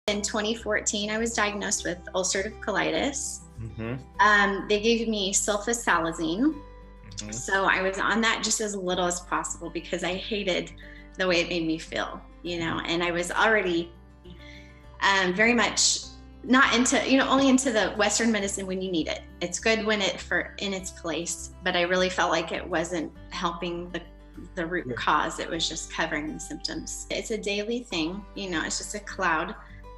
In 2014, I was diagnosed with ulcerative colitis. They gave me sulfasalazine. So I was on that just as little as possible because I hated the way it made me feel, you know, and I was already very much not into, you know, only into the Western medicine when you need it. It's good when in its place, but I really felt like it wasn't helping the root cause. It was just covering the symptoms. It's a daily thing, you know, it's just a cloud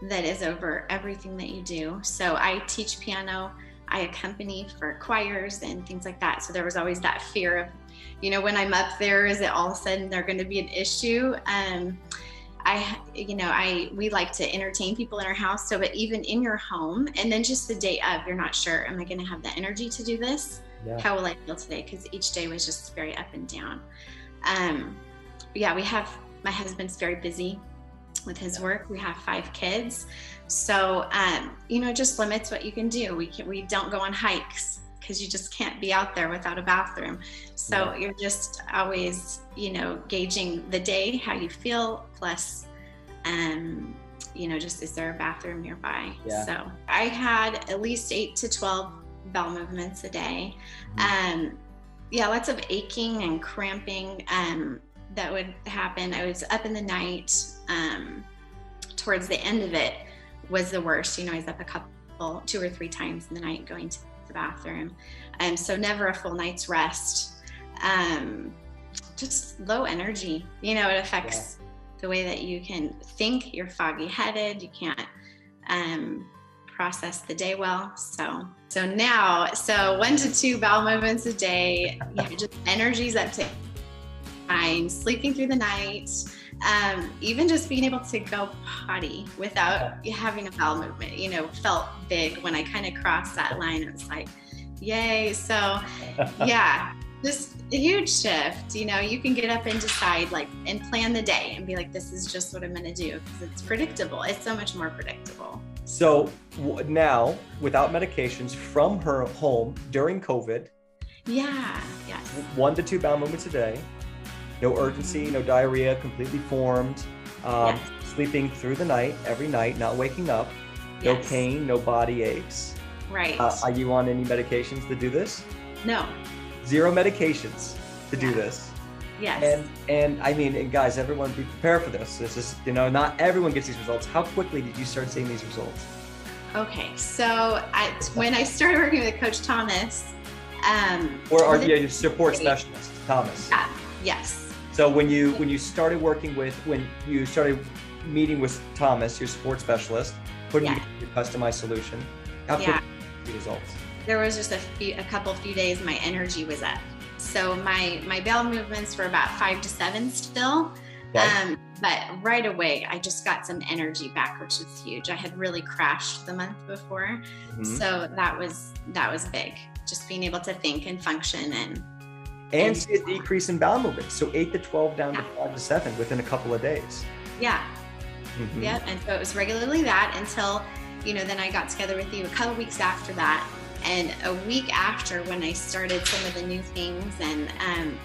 that is over everything that you do. So I teach piano, I accompany for choirs and things like that. So there was always that fear of, you know, when I'm up there, is it all of a sudden they're going to be an issue? We like to entertain people in our house. So, but even in your home, and then just the day of, you're not sure, am I going to have the energy to do this? Yeah. How will I feel today? Because each day was just very up and down. My husband's very busy with his work. We have 5 kids. So, it just limits what you can do. We don't go on hikes because you just can't be out there without a bathroom. So you're just always, gauging the day, how you feel, plus, just is there a bathroom nearby? Yeah. So I had at least 8 to 12 bowel movements a day. Lots of aching and cramping that would happen. I was up in the night. Towards the end of it was the worst. I was up 2 or 3 times in the night going to the bathroom. So never a full night's rest. Just low energy. It affects the way that you can think. You're foggy headed. You can't process the day well. So 1 to 2 bowel movements a day. Just energy's up to 9, sleeping through the night. Even just being able to go potty without having a bowel movement, felt big when I kind of crossed that line. It was like, yay. So just a huge shift. You can get up and decide and plan the day and be like, this is just what I'm going to do, because it's predictable. It's so much more predictable. So now, without medications, from her home during COVID, 1 to 2 bowel movements a day. No urgency, no diarrhea, completely formed, sleeping through the night, every night, not waking up, no pain, no body aches. Right. Are you on any medications to do this? No. 0 medications to do this. Yes. And guys, everyone be prepared for this. This is, not everyone gets these results. How quickly did you start seeing these results? Okay, so when I started working with Coach Thomas. Or are you a support specialist, Thomas? Yes. So when you started meeting with Thomas, your support specialist, putting together your customized solution, how quickly did you see results? There was just a few days my energy was up. So my bowel movements were about 5 to 7 still. Okay. But right away, I just got some energy back, which is huge. I had really crashed the month before. So that was big. Just being able to think and function and see a decrease in bowel movement. So 8 to 12 down to 5 to 7 within a couple of days. Yeah. And so it was regularly that until, then I got together with you a couple weeks after that. And a week after, when I started some of the new things, and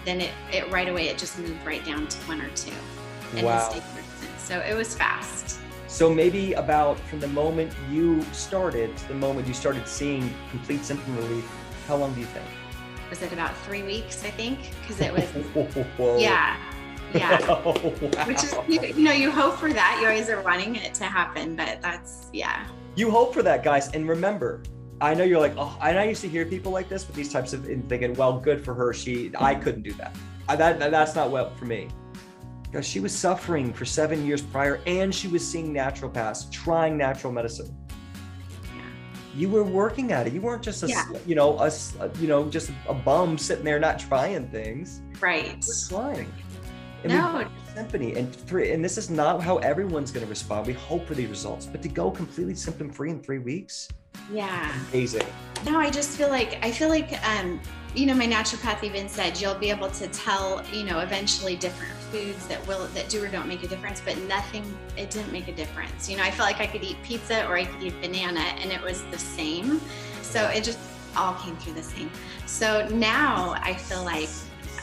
then it right away, it just moved right down to 1 or 2. Wow. So it was fast. So maybe about from the moment you started to the moment you started seeing complete symptom relief, how long do you think? Was it about 3 weeks, I think? Because it was, Whoa. Yeah. Oh, wow. Which is, you hope for that. You always are wanting it to happen, but that's, You hope for that, guys. And remember, I know you're like, oh, and I used to hear people like this with these types of, and thinking, well, good for her. I couldn't do that. That's not well for me. Because she was suffering for 7 years prior, and she was seeing naturopaths, trying natural medicine. You were working at it. You weren't just just a bum sitting there not trying things. Right. You were trying. And no. Symphony. And this is not how everyone's going to respond. We hope for these results, but to go completely symptom free in 3 weeks. Yeah. Amazing. No, I feel like my naturopath even said you'll be able to tell, eventually different foods that do or don't make a difference, but it didn't make a difference. I felt like I could eat pizza or I could eat banana and it was the same. So it just all came through the same. So now I feel like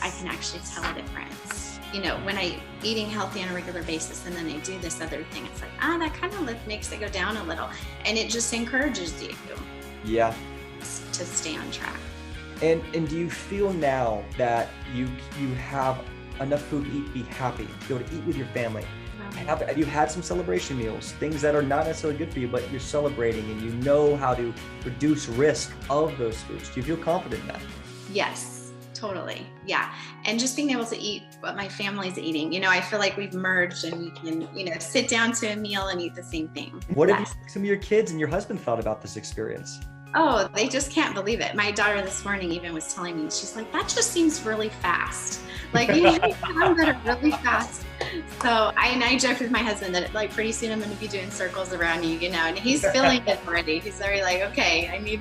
I can actually tell a difference. you know, when I eating healthy on a regular basis and then I do this other thing, it's like, that kind of makes it go down a little, and it just encourages you. Yeah. To stay on track. And do you feel now that you have enough food to eat, be happy, to be able to eat with your family? Have you had some celebration meals, things that are not necessarily good for you, but you're celebrating and you know how to reduce risk of those foods? Do you feel confident in that? Yes, totally. Yeah. And just being able to eat what my family's eating, you know, I feel like we've merged and we can, you know, sit down to a meal and eat the same thing. What have some of your kids and your husband thought about this experience? Oh, they just can't believe it. My daughter this morning even was telling me, she's like, that just seems really fast. Like, you know, that are really fast. So I joked with my husband that like pretty soon I'm going to be doing circles around you, you know, and he's feeling it already. He's already like, okay, I need.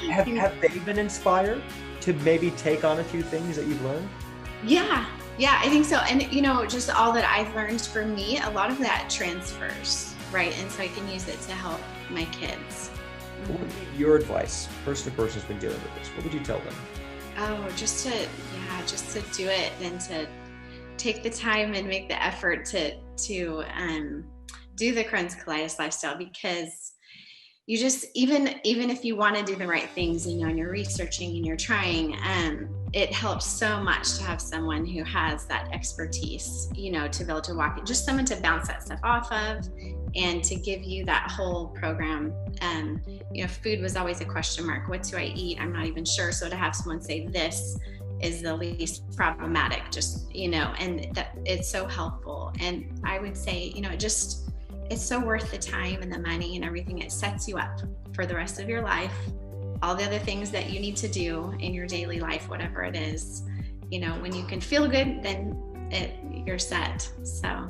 Have they been inspired to maybe take on a few things that you've learned? Yeah, I think so. And, you know, just all that I've learned for me, a lot of that transfers, right? And so I can use it to help my kids. What would be your advice, person to person who's been dealing with this? What would you tell them? Oh, just to do it and to take the time and make the effort to do the Crohn's colitis lifestyle, because you just, even if you want to do the right things, you know, and you're researching and you're trying, it helps so much to have someone who has that expertise, you know, to be able to walk, just someone to bounce that stuff off of and to give you that whole program. You know, food was always a question mark. What do I eat? I'm not even sure. So to have someone say this is the least problematic, just, you know, and that it's so helpful. And I would say, you know, it's so worth the time and the money and everything. It sets you up for the rest of your life. All the other things that you need to do in your daily life, whatever it is, you know, when you can feel good, then you're set. So